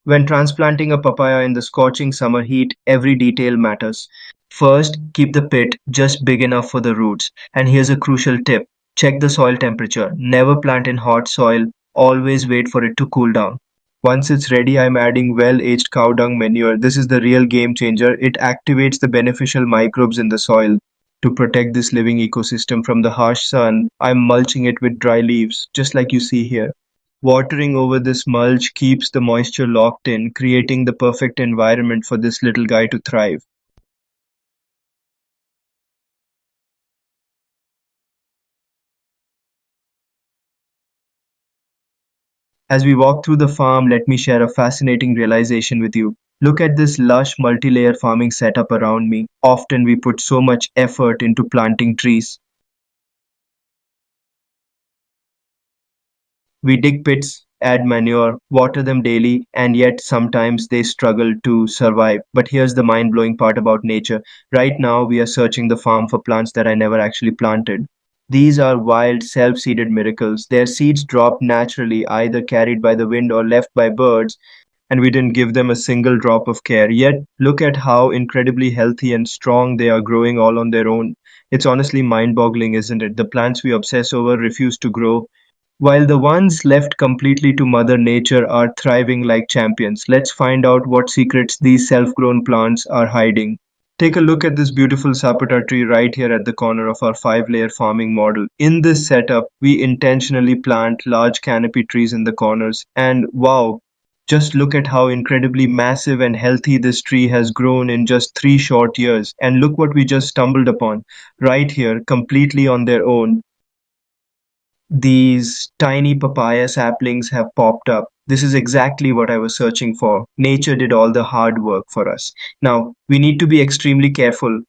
When transplanting a papaya in the scorching summer heat, every detail matters. First, keep the pit just big enough for the roots. And here's a crucial tip: check the soil temperature. Never plant in hot soil, always wait for it to cool down. Once it's ready, I'm adding well aged cow dung manure. This is the real game changer. It activates the beneficial microbes in the soil. To protect this living ecosystem from the harsh sun, I'm mulching it with dry leaves, just like you see here. Watering over this mulch keeps the moisture locked in, creating the perfect environment for this little guy to thrive. As we walk through the farm, let me share a fascinating realization with you. Look at this lush multi-layer farming setup around me. Often we put so much effort into planting trees. We dig pits, add manure, water them daily, and yet sometimes they struggle to survive. But here's the mind blowing part about nature. Right now, we are searching the farm for plants that I never actually planted. These are wild, self seeded miracles. Their seeds dropped naturally, either carried by the wind or left by birds, and we didn't give them a single drop of care. Yet, look at how incredibly healthy and strong they are growing all on their own. It's honestly mind boggling, isn't it? The plants we obsess over refuse to grow, while the ones left completely to Mother Nature are thriving like champions. Let's find out what secrets these self grown plants are hiding. Take a look at this beautiful sapota tree right here at the corner of our 5 layer farming model. In this setup, we intentionally plant large canopy trees in the corners, and wow, just look at how incredibly massive and healthy this tree has grown in just 3 short years. And look what we just stumbled upon right here, completely on their own. These tiny papaya saplings have popped up. This is exactly what I was searching for. Nature did all the hard work for us. Now, we need to be extremely careful.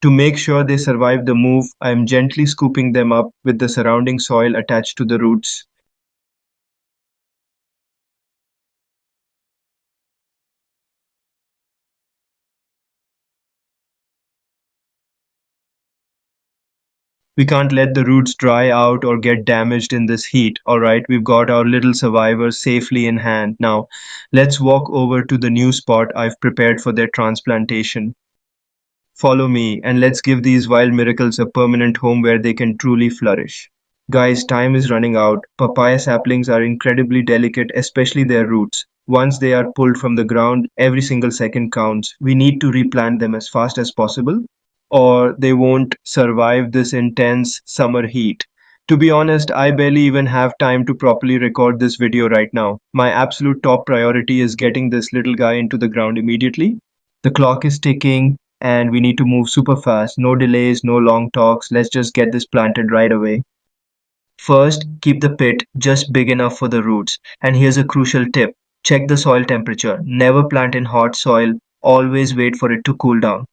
To make sure they survive the move, I am gently scooping them up with the surrounding soil attached to the roots. We can't let the roots dry out or get damaged in this heat. All right, we've got our little survivors safely in hand. Now, let's walk over to the new spot I've prepared for their transplantation. Follow me, and let's give these wild miracles a permanent home where they can truly flourish. Guys, time is running out. Papaya saplings are incredibly delicate, especially their roots. Once they are pulled from the ground, every single second counts. We need to replant them as fast as possible, or they won't survive this intense summer heat. To be honest, I barely even have time to properly record this video right now. My absolute top priority is getting this little guy into the ground immediately. The clock is ticking and we need to move super fast. No delays, no long talks. Let's just get this planted right away. First, keep the pit just big enough for the roots. And here's a crucial tip: check the soil temperature. Never plant in hot soil. Always wait for it to cool down.